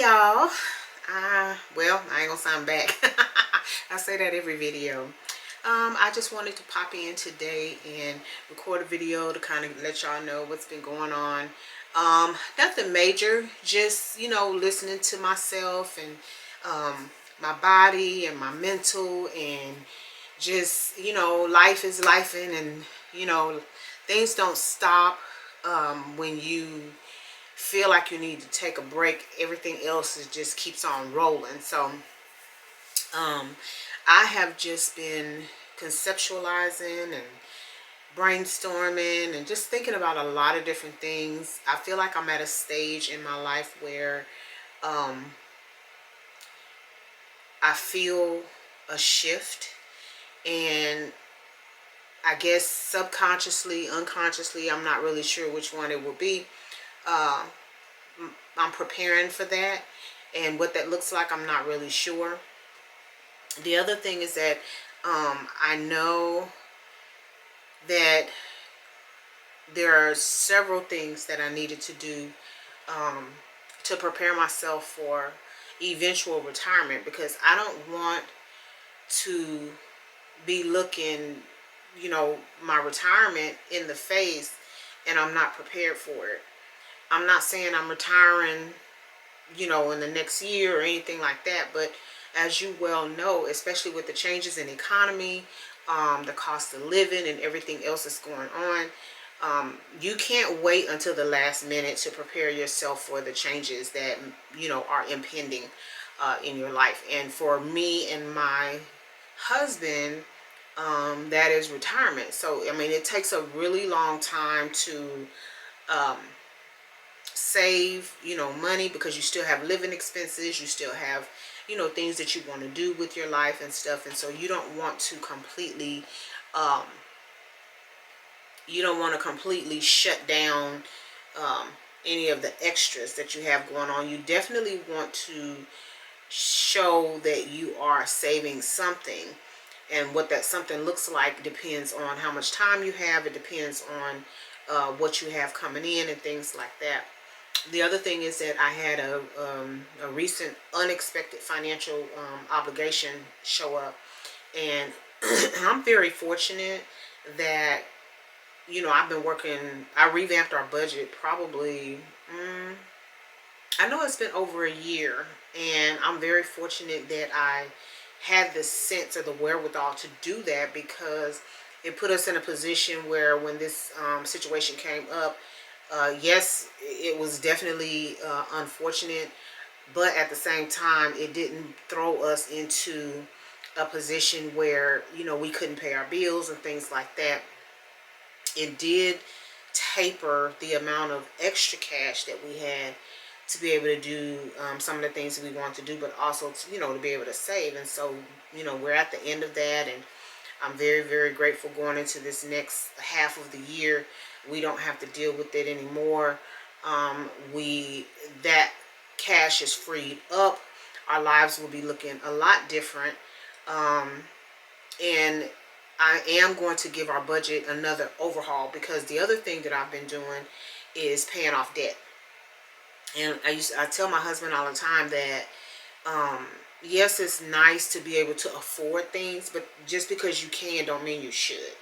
y'all. Well, I ain't gonna sound back. I say that every video. I just wanted to pop in today and record a video to kind of let y'all know what's been going on. Nothing major, just, listening to myself and my body and my mental, and just, life is lifing, and, things don't stop when you feel like you need to take a break. Everything else just keeps on rolling. So I have just been conceptualizing and brainstorming and just thinking about a lot of different things. I feel like I'm at a stage in my life where I feel a shift, and I guess subconsciously, unconsciously, I'm not really sure which one it will be. I'm preparing for that, and what that looks like, I'm not really sure. The other thing is that I know that there are several things that I needed to do to prepare myself for eventual retirement, because I don't want to be looking, my retirement in the face and I'm not prepared for it. I'm not saying I'm retiring, in the next year or anything like that, but as you well know, especially with the changes in the economy, the cost of living and everything else that's going on, you can't wait until the last minute to prepare yourself for the changes that, are impending in your life. And for me and my husband, that is retirement. So, I mean, it takes a really long time to save, money, because you still have living expenses, you still have, things that you want to do with your life and stuff. And so you don't want to completely shut down any of the extras that you have going on. You definitely want to show that you are saving something, and what that something looks like depends on how much time you have. It depends on what you have coming in and things like that. The other thing is that I had a recent unexpected financial obligation show up, and I'm very fortunate that, I've been working. I revamped our budget probably, I know it's been over a year, and I'm very fortunate that I had the sense or the wherewithal to do that, because it put us in a position where when this situation came up, yes, it was definitely unfortunate, but at the same time, it didn't throw us into a position where, we couldn't pay our bills and things like that. It did taper the amount of extra cash that we had to be able to do some of the things that we want to do, but also to, to be able to save. And so, we're at the end of that, and I'm very, very grateful going into this next half of the year. We don't have to deal with it anymore. That cash is freed up. Our lives will be looking a lot different. And I am going to give our budget another overhaul, because the other thing that I've been doing is paying off debt. And I tell my husband all the time that yes, it's nice to be able to afford things, but just because you can don't mean you should.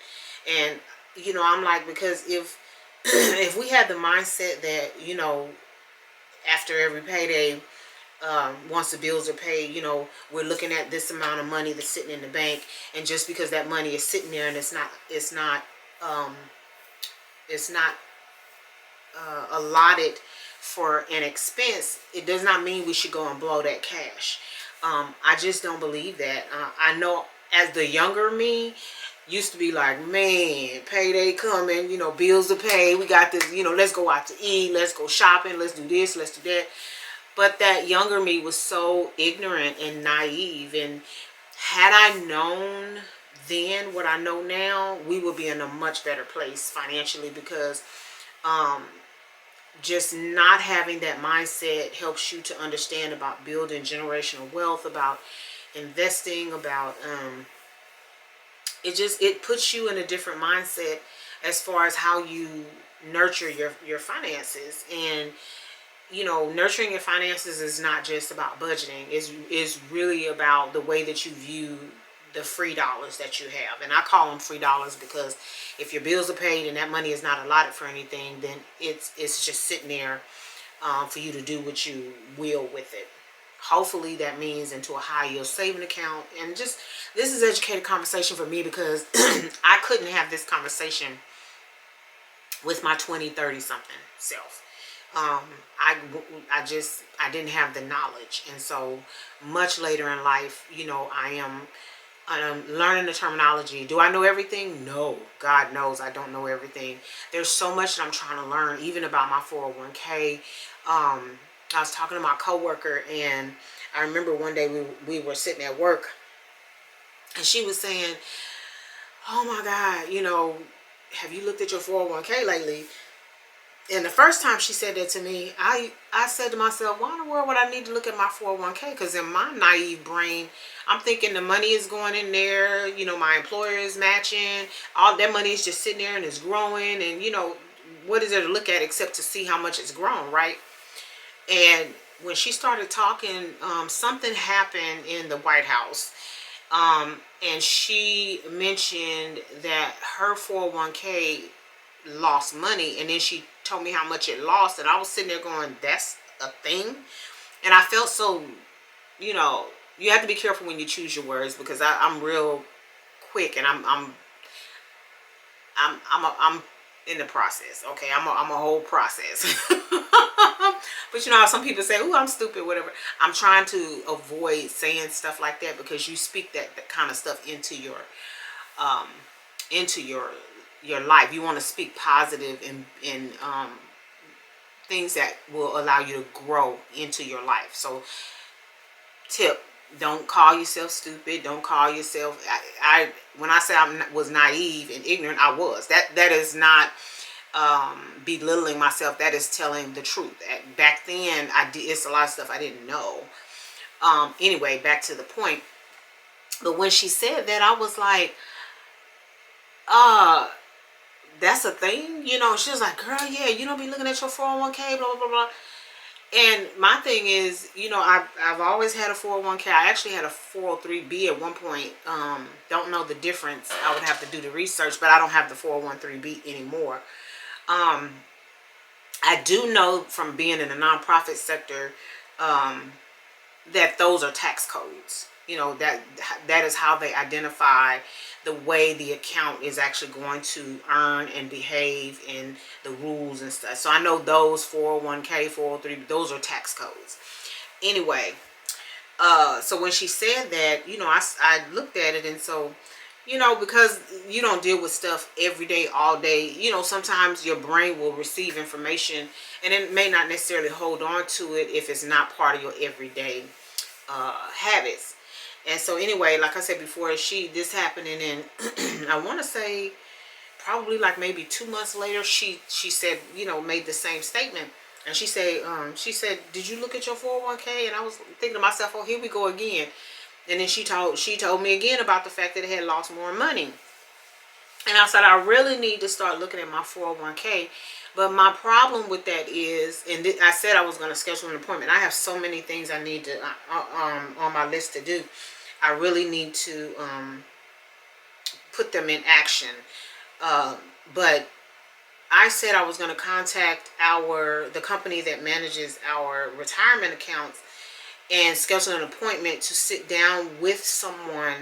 And I'm like, because if if we had the mindset that, after every payday, once the bills are paid, we're looking at this amount of money that's sitting in the bank, and just because that money is sitting there and it's not allotted for an expense, it does not mean we should go and blow that cash. I just don't believe that. I know as the younger me used to be like, man, payday coming, bills to pay, we got this, let's go out to eat, let's go shopping, let's do this, let's do that. But that younger me was so ignorant and naive, and had I known then what I know now, we would be in a much better place financially, because just not having that mindset helps you to understand about building generational wealth, about investing, about it puts you in a different mindset as far as how you nurture your finances. And you know, nurturing your finances is not just about budgeting. It's really about the way that you view the free dollars that you have. And I call them free dollars because if your bills are paid and that money is not allotted for anything, then it's just sitting there for you to do what you will with it. Hopefully that means into a high yield saving account. And just, this is educated conversation for me because I couldn't have this conversation with my 20, 30 something self. I didn't have the knowledge. And so much later in life, you know, I'm learning the terminology. Do I know everything? No. God knows I don't know everything. There's so much that I'm trying to learn, even about my 401k. I was talking to my coworker, and I remember one day we were sitting at work, and she was saying, oh my God, you know, have you looked at your 401k lately? And the first time she said that to me, I said to myself, why in the world would I need to look at my 401k? Because in my naive brain, I'm thinking the money is going in there, you know, my employer is matching, all that money is just sitting there and it's growing. And, you know, what is there to look at except to see how much it's grown, right? And when she started talking, something happened in the White House. And she mentioned that her 401k lost money, and then she told me how much it lost, and I was sitting there going, that's a thing. And I felt so, you know, you have to be careful when you choose your words, because I'm real quick, and I'm in the process. Okay, I'm a whole process. But you know how some people say, "Ooh, I'm stupid," whatever. I'm trying to avoid saying stuff like that, because you speak that kind of stuff into your life. You want to speak positive and things that will allow you to grow into your life. So tip, don't call yourself stupid. Don't call yourself, when I say I was naive and ignorant, I was. That is not belittling myself. That is telling the truth. Back then, it's a lot of stuff I didn't know. Anyway, back to the point. But when she said that, I was like, that's a thing, you know. She was like, girl, yeah, you don't be looking at your 401k, blah, blah, blah, blah. And my thing is, you know, I've always had a 401k. I actually had a 403b at one point. Don't know the difference. I would have to do the research, but I don't have the 401b anymore. I do know from being in the nonprofit sector that those are tax codes. You know, that is how they identify the way the account is actually going to earn and behave, and the rules and stuff. So I know those 401k, 403, those are tax codes. Anyway, so when she said that, you know, I looked at it, and so, you know, because you don't deal with stuff every day, all day, you know, sometimes your brain will receive information and it may not necessarily hold on to it if it's not part of your everyday habits. And so anyway, like I said before, this happened, and then I want to say probably like maybe 2 months later, she said, you know, made the same statement. And she said, did you look at your 401k? And I was thinking to myself, oh, here we go again. And then she told me again about the fact that it had lost more money. And I said, I really need to start looking at my 401k. But my problem with that is, and I said I was going to schedule an appointment. I have so many things I need to on my list to do. I really need to put them in action. But I said I was going to contact the company that manages our retirement accounts and schedule an appointment to sit down with someone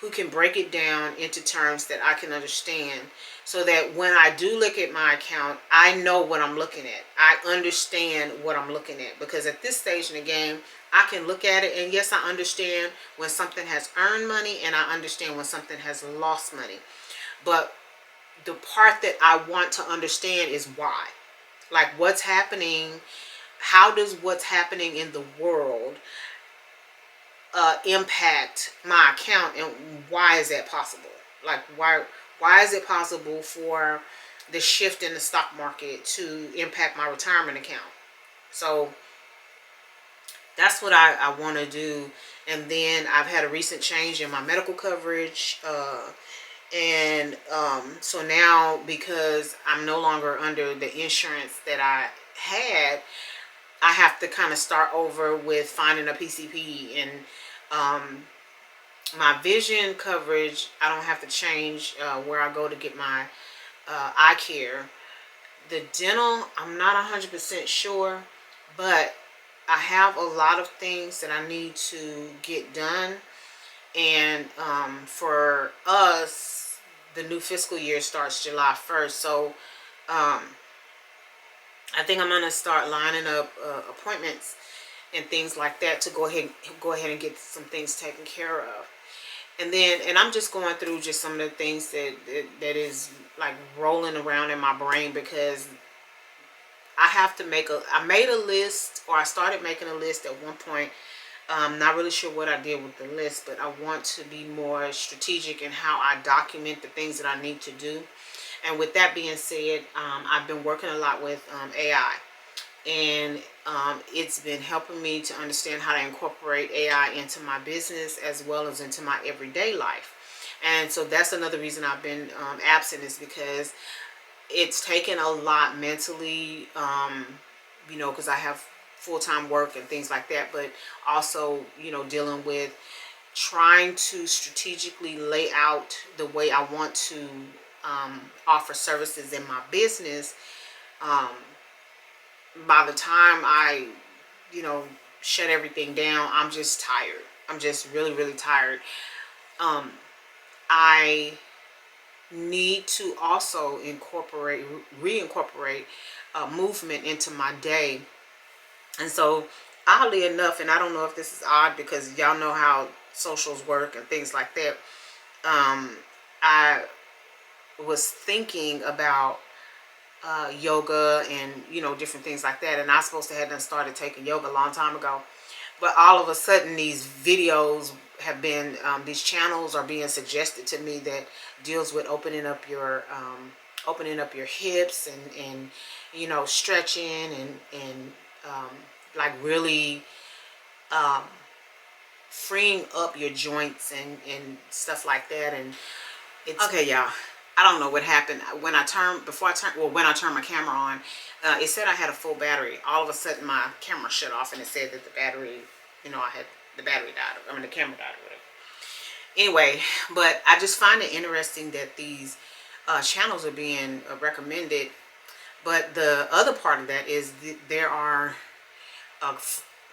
who can break it down into terms that I can understand, so that when I do look at my account, I know what I'm looking at. I understand what I'm looking at, because at this stage in the game, I can look at it, and yes, I understand when something has earned money, and I understand when something has lost money. But the part that I want to understand is why. Like, what's happening? How does what's happening in the world impact my account, and why is that possible? Like, why is it possible for the shift in the stock market to impact my retirement account? So that's what I want to do. And then I've had a recent change in my medical coverage, and so now, because I'm no longer under the insurance that I had, I have to kind of start over with finding a PCP. And my vision coverage, I don't have to change where I go to get my eye care. The dental, I'm not 100% sure, but I have a lot of things that I need to get done. And for us, the new fiscal year starts July 1st. So um, I think I'm going to start lining up appointments and things like that to go ahead and get some things taken care of. And then, and I'm just going through just some of the things that is like rolling around in my brain, because I have to I made a list, or I started making a list at one point. Not really sure what I did with the list, but I want to be more strategic in how I document the things that I need to do. And with that being said, I've been working a lot with AI. And it's been helping me to understand how to incorporate AI into my business as well as into my everyday life. And so that's another reason I've been absent, is because it's taken a lot mentally, you know, because I have full-time work and things like that, but also, you know, dealing with trying to strategically lay out the way I want to offer services in my business. By the time I, you know, shut everything down, I'm just tired. I'm just really, really tired. I need to also reincorporate movement into my day. And so, oddly enough, and I don't know if this is odd because y'all know how socials work and things like that, I was thinking about yoga and, you know, different things like that. And I was supposed to have done started taking yoga a long time ago. But all of a sudden, these videos have been, these channels are being suggested to me that deals with opening up your hips and you know, stretching and like really freeing up your joints and stuff like that. And it's okay, y'all. I don't know what happened when I turned my camera on. It said I had a full battery. All of a sudden, my camera shut off, and it said that the battery, you know, the battery died. I mean, the camera died or whatever. Anyway, but I just find it interesting that these channels are being recommended. But the other part of that is there are,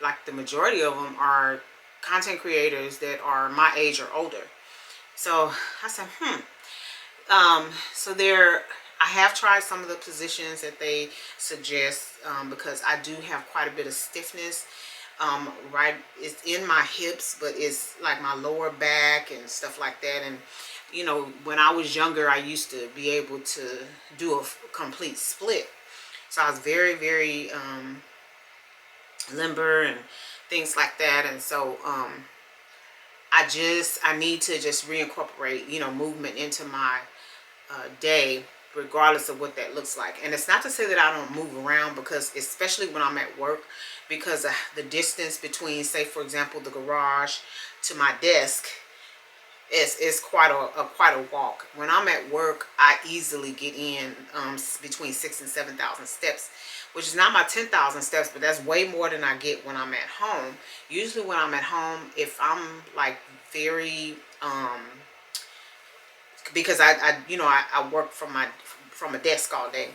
like the majority of them are content creators that are my age or older. So I said, so I have tried some of the positions that they suggest, because I do have quite a bit of stiffness. Right, it's in my hips, but it's like my lower back and stuff like that. And you know, when I was younger, I used to be able to do a complete split. So I was very, very limber and things like that. And so I need to just reincorporate, you know, movement into my day, regardless of what that looks like. And it's not to say that I don't move around, because especially when I'm at work, because of the distance between, say for example, the garage to my desk is quite a walk. When I'm at work, I easily get in between 6,000 and 7,000 steps, which is not my 10,000 steps, but that's way more than I get when I'm at home. Usually when I'm at home, if I'm like very because I you know, I work from a desk all day,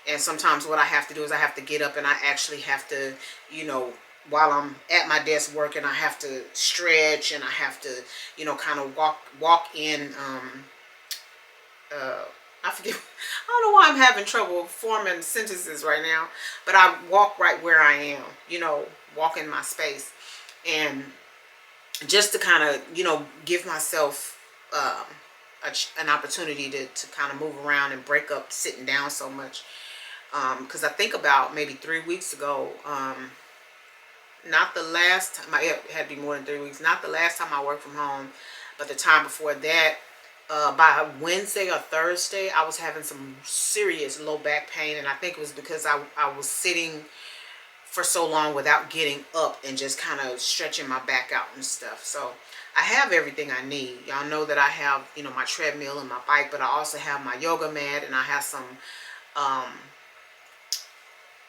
and sometimes what I have to do is I have to get up and I actually have to, you know, while I'm at my desk working, I have to stretch, and I have to, you know, kind of walk in I forget, I don't know why I'm having trouble forming sentences right now, but I walk right where I am, you know, walk in my space, and just to kind of, you know, give myself an opportunity to kind of move around and break up sitting down so much. Because I think about maybe 3 weeks ago, not the last time, it had to be more than 3 weeks, not the last time I worked from home, but the time before that, by Wednesday or Thursday, I was having some serious low back pain. And I think it was because I was sitting for so long without getting up and just kind of stretching my back out and stuff. So I have everything I need. Y'all know that I have, you know, my treadmill and my bike, but I also have my yoga mat, and I have some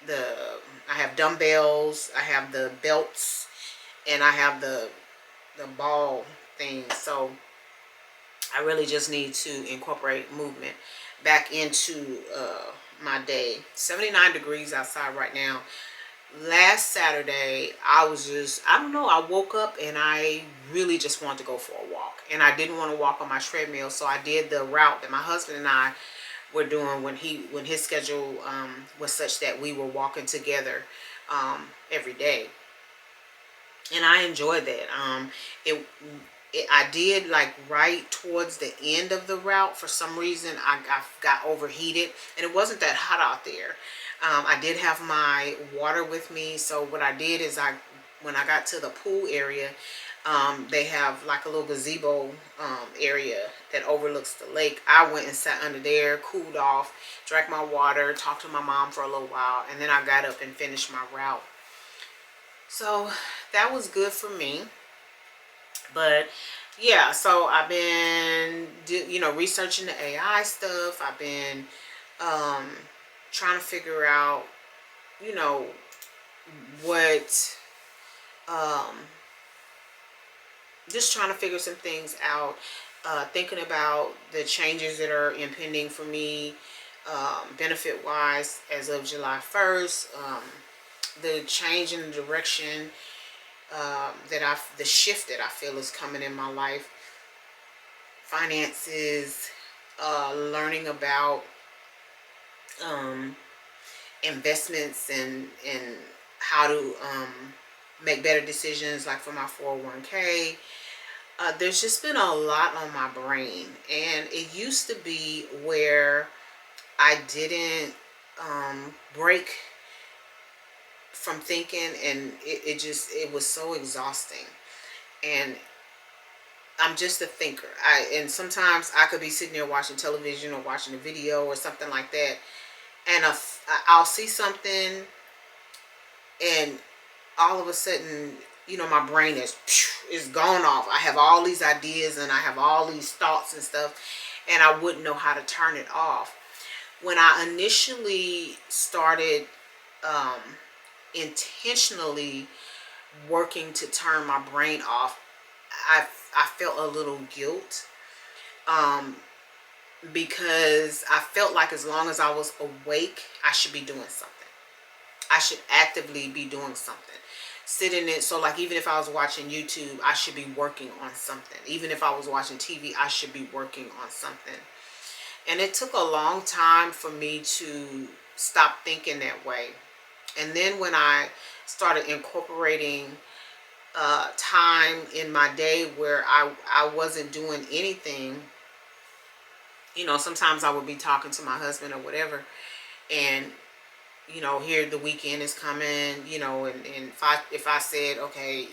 I have dumbbells, I have the belts, and I have the ball thing. So I really just need to incorporate movement back into my day. 79 degrees outside right now. Last Saturday, I don't know, I woke up and I really just wanted to go for a walk. And I didn't want to walk on my treadmill, so I did the route that my husband and I were doing when his schedule was such that we were walking together every day. And I enjoyed that. I did, like, right towards the end of the route. For some reason, I got overheated, and it wasn't that hot out there. I did have my water with me, so what I did is when I got to the pool area, they have like a little gazebo area that overlooks the lake. I went and sat under there, cooled off, drank my water, talked to my mom for a little while, and then I got up and finished my route. So that was good for me. But yeah, so I've been researching the AI stuff. I've been trying to figure out what just trying to figure some things out, thinking about the changes that are impending for me, benefit wise, as of July 1st, the change in the direction, the shift that I feel is coming in my life, finances, learning about investments and how to make better decisions, like for my 401k. There's just been a lot on my brain, and it used to be where I didn't break from thinking, and it was so exhausting. And I'm just a thinker. And sometimes I could be sitting there watching television or watching a video or something like that, and I'll see something, and all of a sudden, my brain is gone off. I have all these ideas and I have all these thoughts and stuff, and I wouldn't know how to turn it off. When I initially started intentionally working to turn my brain off, I felt a little guilt, because I felt like as long as I was awake, I should be doing something. I should actively be doing something. Sitting in, so like even if I was watching YouTube, I should be working on something. Even if I was watching TV, I should be working on something. And it took a long time for me to stop thinking that way. And then when I started incorporating time in my day where I wasn't doing anything, sometimes I would be talking to my husband or whatever, and here the weekend is coming, and if I said, okay,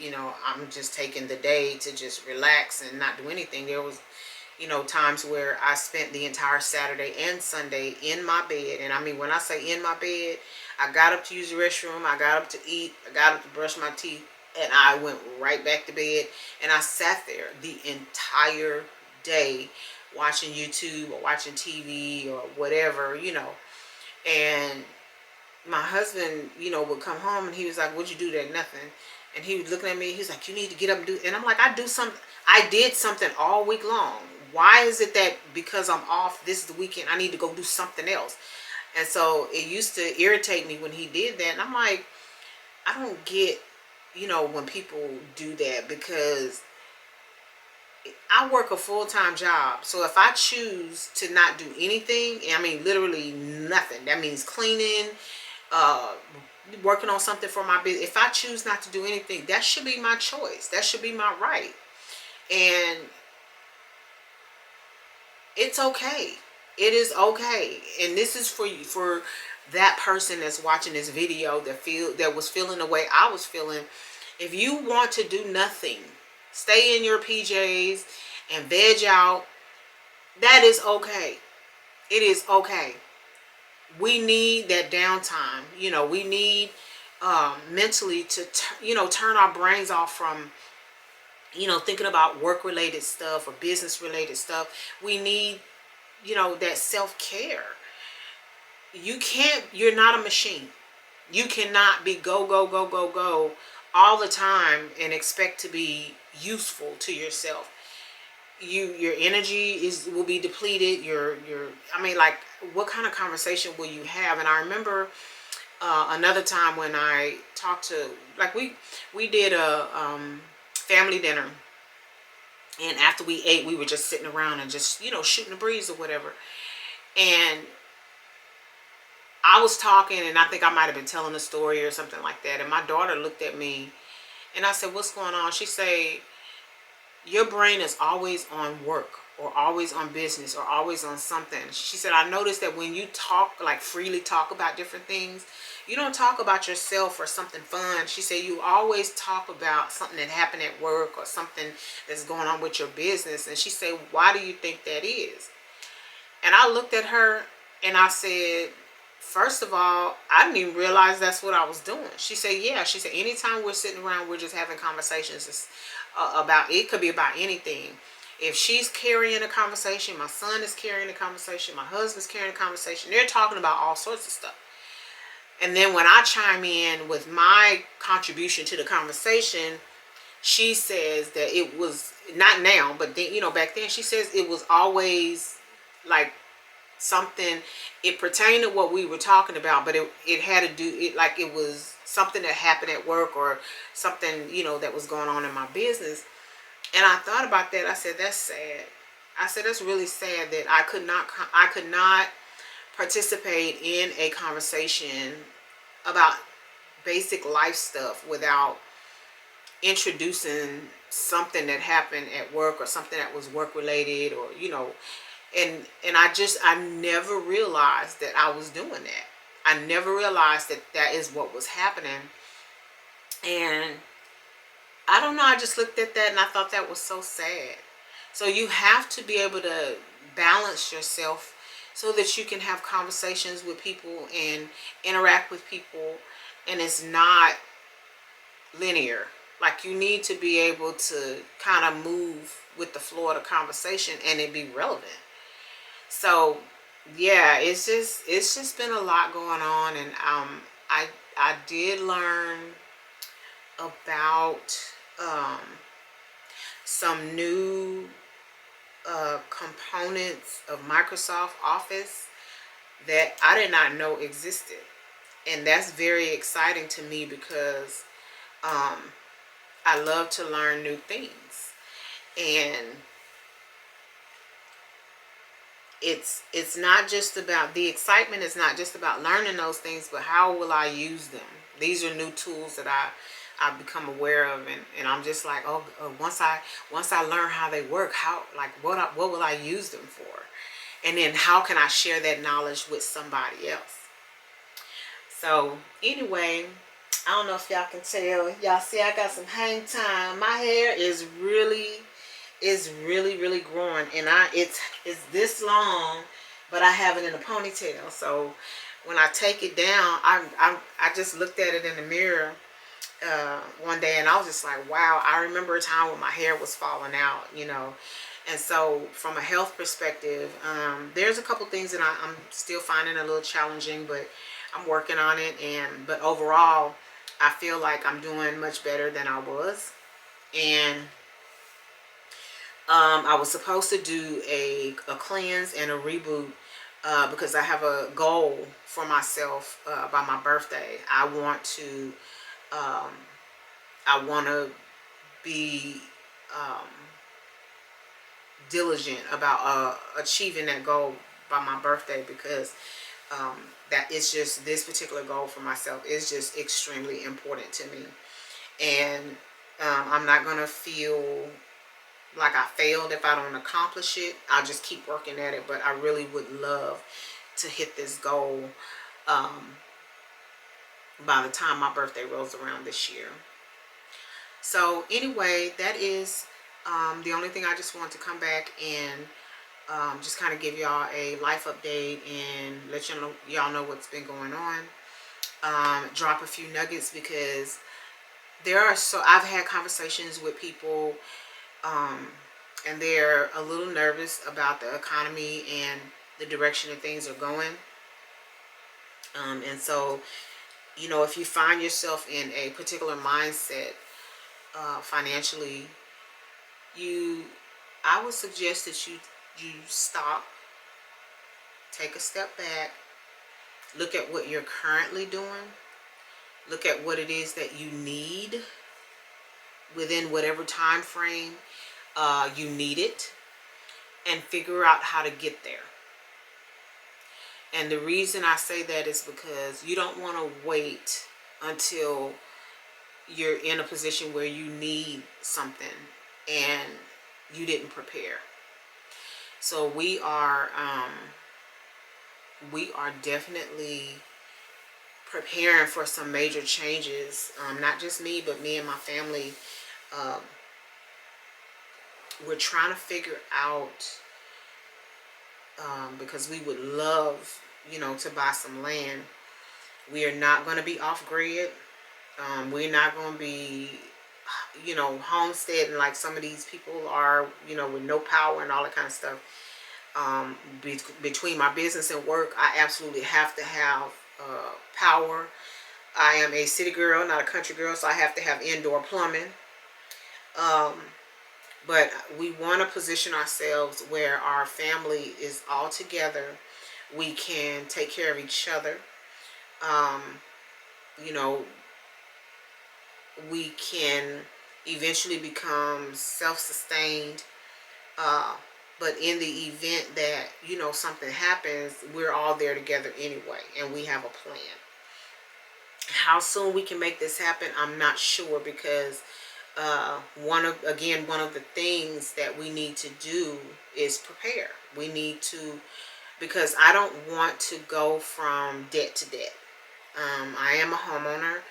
I'm just taking the day to just relax and not do anything, there was times where I spent the entire Saturday and Sunday in my bed. And I mean, when I say in my bed, I got up to use the restroom, I got up to eat, I got up to brush my teeth, and I went right back to bed, and I sat there the entire day watching YouTube or watching TV or whatever, and my husband, would come home and he was like, "What'd you do that?" Nothing. And he was looking at me, he's like, "You need to get up and do," and I'm like, I did something all week long. Why is it that because I'm off, this is the weekend, I need to go do something else? And so it used to irritate me when he did that. And I'm like, I don't get, when people do that, because I work a full-time job. So if I choose to not do anything, I mean, literally nothing, that means cleaning, working on something for my business. If I choose not to do anything, that should be my choice. That should be my right. And it's okay. It is okay. And this is for you, for that person that's watching this video that was feeling the way I was feeling. If you want to do nothing, stay in your PJs and veg out, that is okay. It is okay. We need that downtime. We need mentally to turn our brains off from thinking about work-related stuff or business-related stuff. We need that self-care. You're not a machine. You cannot be go, go, go, go, go all the time and expect to be useful to yourself. Your energy will be depleted. I mean, like, what kind of conversation will you have? And I remember another time when I talked to, like, we did a family dinner, and after we ate, we were just sitting around and just, shooting the breeze or whatever. And I was talking, and I think I might have been telling a story or something like that. And my daughter looked at me, and I said, "What's going on?" She said, "Your brain is always on work, or always on business, or always on something." She said, "I noticed that when you talk, like freely talk about different things, you don't talk about yourself or something fun." She said, "You always talk about something that happened at work or something that's going on with your business." And she said, "Why do you think that is?" And I looked at her and I said, "First of all, I didn't even realize that's what I was doing." She said, "Yeah." She said, "Anytime we're sitting around, we're just having conversations about, it could be about anything. If she's carrying a conversation, my son is carrying a conversation, my husband's carrying a conversation, they're talking about all sorts of stuff. And then when I chime in with my contribution to the conversation, she says that it was not now, but then, back then, she says it was always like something, it pertained to what we were talking about, but it had to do it, like it was something that happened at work or something, that was going on in my business." And I thought about that. I said, "That's sad." I said, "That's really sad that I could not participate in a conversation about basic life stuff without introducing something that happened at work or something that was work related, or and I never realized that I was doing that. I never realized that that is what was happening." And I don't know, I just looked at that and I thought that was so sad. So you have to be able to balance yourself so that you can have conversations with people and interact with people, and it's not linear. Like, you need to be able to kind of move with the flow of the conversation and it be relevant. So yeah, it's just been a lot going on. And I did learn about um some new components of Microsoft Office that I did not know existed, and that's very exciting to me because um I love to learn new things. And it's not just about, the excitement is not just about learning those things, but how will I use them. These are new tools that I've become aware of, and I'm just like, oh, once I learn how they work, how, like, what will I use them for, and then how can I share that knowledge with somebody else. So anyway, I don't know if y'all can tell. Y'all see I got some hang time. My hair is really growing, and it's this long, but I have it in a ponytail. So when I take it down, I just looked at it in the mirror one day, and I was just like, wow. I remember a time when my hair was falling out. And so from a health perspective, there's a couple things that I'm still finding a little challenging, but I'm working on it. But overall, I feel like I'm doing much better than I was. And I was supposed to do a cleanse and a reboot because I have a goal for myself by my birthday. Um, I want to be um, diligent about achieving that goal by my birthday, because that is just, this particular goal for myself is just extremely important to me. And I'm not going to feel like I failed if I don't accomplish it. I'll just keep working at it, but I really would love to hit this goal by the time my birthday rolls around this year. So anyway, that is the only thing. I just want to come back and just kind of give y'all a life update and let y'all know what's been going on. Drop a few nuggets, because I've had conversations with people and they're a little nervous about the economy and the direction that things are going. And so You know, if you find yourself in a particular mindset financially, I would suggest that you stop, take a step back, look at what you're currently doing, look at what it is that you need within whatever time frame you need it, and figure out how to get there. And the reason I say that is because you don't want to wait until you're in a position where you need something and you didn't prepare. So we are definitely preparing for some major changes. Not just me, but me and my family. We're trying to figure out, because we would love, you know, to buy some land. We are not going to be off grid. We're not going to be, you know, homesteading like some of these people are, you know, with no power and all that kind of stuff. Between my business and work, I absolutely have to have power. I am a city girl, not a country girl, so I have to have indoor plumbing. But we want to position ourselves where our family is all together. We can take care of each other. You know, we can eventually become self-sustained. But in the event that, you know, something happens, we're all there together anyway, and we have a plan. How soon we can make this happen, I'm not sure, because one of the things that we need to do is prepare. We need to, because I don't want to go from debt to debt. I am a homeowner.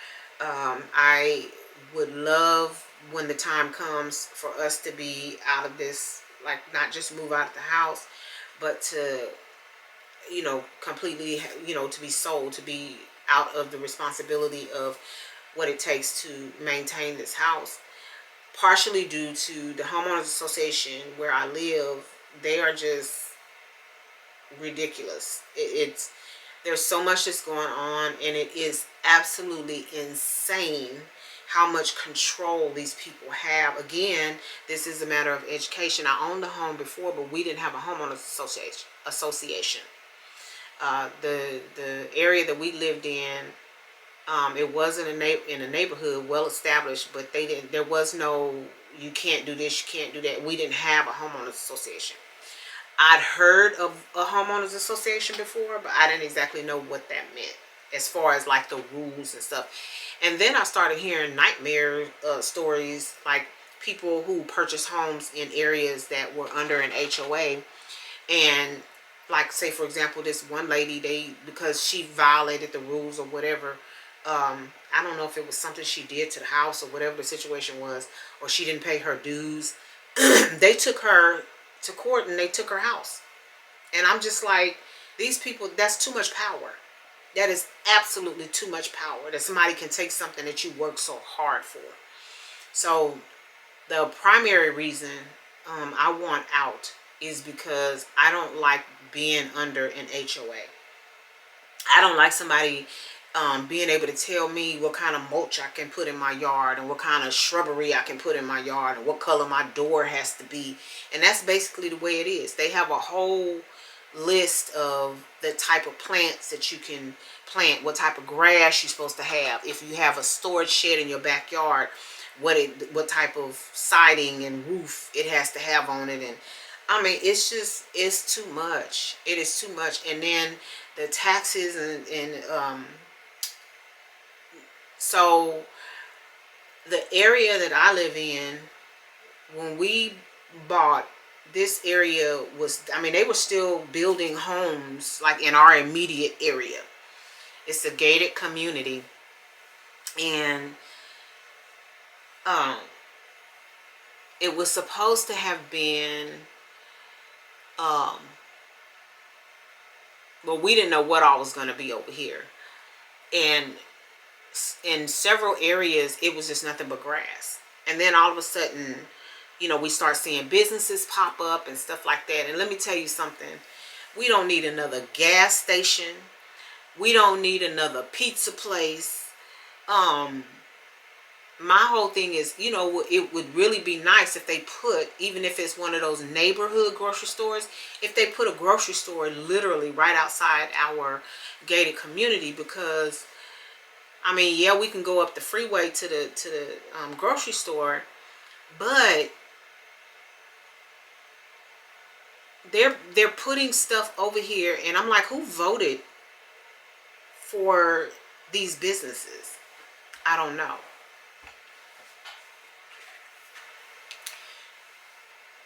I would love, when the time comes, for us to be out of this, like not just move out of the house, but to, you know, completely, you know, to be sold, to be out of the responsibility of what it takes to maintain this house. Partially due to the homeowners association where I live, they are just ridiculous. There's so much that's going on, and it is absolutely insane how much control these people have. Again, this is a matter of education. I owned a home before, but we didn't have a homeowners association. The area that we lived in, it wasn't in a neighborhood well established, but there was no, you can't do this, you can't do that. We didn't have a homeowners association. I'd heard of a homeowners association before, but I didn't exactly know what that meant as far as like the rules and stuff. And then I started hearing nightmare stories, like people who purchased homes in areas that were under an HOA, and like, say for example, this one lady, because she violated the rules or whatever, I don't know if it was something she did to the house or whatever the situation was, or she didn't pay her dues. They took her to court and they took her house. And I'm just like, these people, that's too much power. That is absolutely too much power, that somebody can take something that you work so hard for. So the primary reason I want out is because I don't like being under an HOA. I don't like somebody being able to tell me what kind of mulch I can put in my yard, and what kind of shrubbery I can put in my yard, and what color my door has to be. And that's basically the way it is. They have a whole list of the type of plants that you can plant, what type of grass you're supposed to have. If you have a storage shed in your backyard, what type of siding and roof it has to have on it. And I mean, it's too much. It is too much. And then the taxes and so the area that I live in, when we bought this area, was, I mean, they were still building homes like in our immediate area. It's a gated community, and it was supposed to have been well, we didn't know what all was going to be over here, and in several areas it was just nothing but grass. And then all of a sudden, you know, we start seeing businesses pop up and stuff like that. And let me tell you something, we don't need another gas station. We don't need another pizza place. My whole thing is, you know, it would really be nice if they put, even if it's one of those neighborhood grocery stores, if they put a grocery store literally right outside our gated community. Because I mean, yeah, we can go up the freeway to the grocery store, but they're putting stuff over here, and I'm like, who voted for these businesses? I don't know.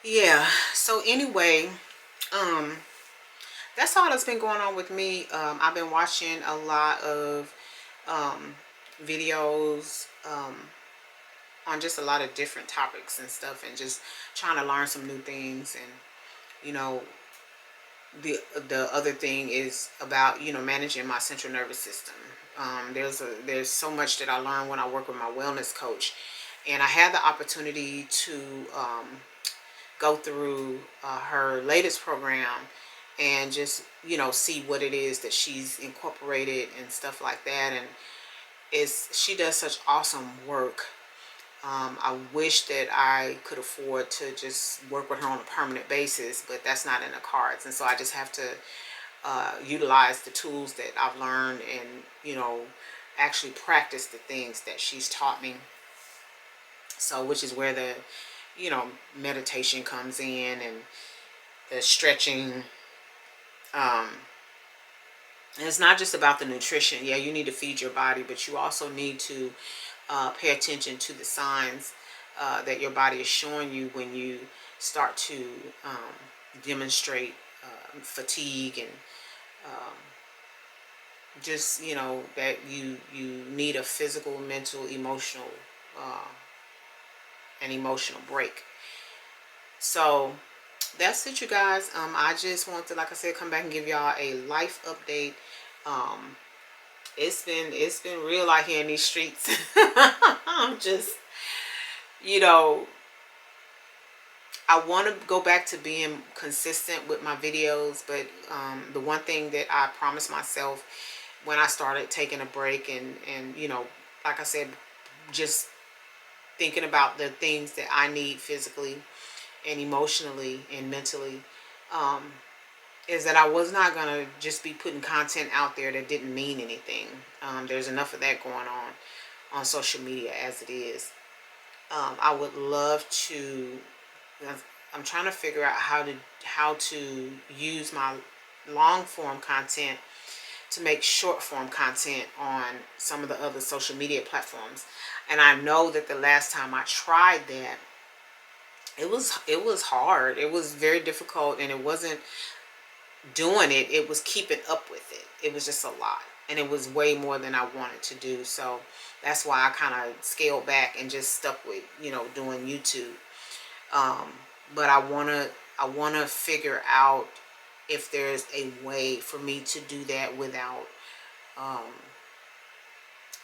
Yeah, so anyway, that's all that's been going on with me. I've been watching a lot of videos on just a lot of different topics and stuff, and just trying to learn some new things. And you know, the other thing is about, you know, managing my central nervous system. There's so much that I learned when I work with my wellness coach, and I had the opportunity to go through her latest program and just, you know, see what it is that she's incorporated and stuff like that. And she does such awesome work. I wish that I could afford to just work with her on a permanent basis, but that's not in the cards. And so I just have to utilize the tools that I've learned, and, you know, actually practice the things that she's taught me. So, which is where the, you know, meditation comes in, and the stretching. And it's not just about the nutrition. Yeah, you need to feed your body, but you also need to pay attention to the signs that your body is showing you when you start to demonstrate fatigue, and just, you know, that you need a physical, mental, emotional an emotional break. So that's it, you guys. I just want to, like I said, come back and give y'all a life update. It's been real out here in these streets. I'm just, you know, I want to go back to being consistent with my videos, but the one thing that I promised myself when I started taking a break, and you know, like I said, just thinking about the things that I need physically and emotionally and mentally, is that I was not going to just be putting content out there that didn't mean anything. There's enough of that going on social media as it is. I would love to, I'm trying to figure out how to use my long form content to make short form content on some of the other social media platforms. And I know that the last time I tried that, it was hard. It was very difficult, and it wasn't doing it. It was keeping up with it. It was just a lot, and it was way more than I wanted to do. So that's why I kind of scaled back and just stuck with, you know, doing YouTube. But I wanna figure out if there's a way for me to do that without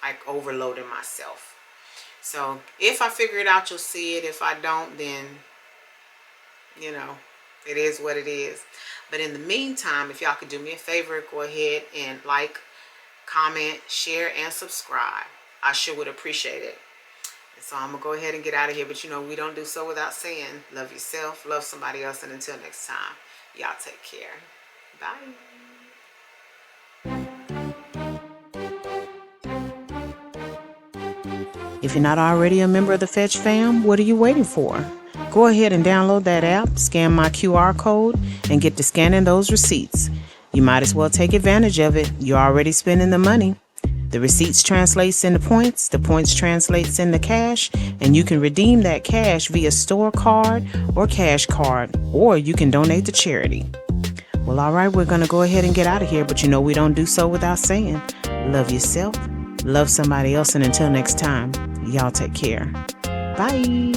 like overloading myself. So if I figure it out, you'll see it. If I don't, then, you know, it is what it is. But in the meantime, if y'all could do me a favor, go ahead and like, comment, share, and subscribe. I sure would appreciate it. And so I'm going to go ahead and get out of here. But, you know, we don't do so without saying, love yourself, love somebody else. And until next time, y'all take care. Bye. If you're not already a member of the Fetch fam, what are you waiting for? Go ahead and download that app, scan my QR code, and get to scanning those receipts. You might as well take advantage of it. You're already spending the money. The receipts translates into points, the points translates into cash, and you can redeem that cash via store card or cash card, or you can donate to charity. Well, all right, we're going to go ahead and get out of here, but you know we don't do so without saying, love yourself, love somebody else, and until next time, y'all take care. Bye.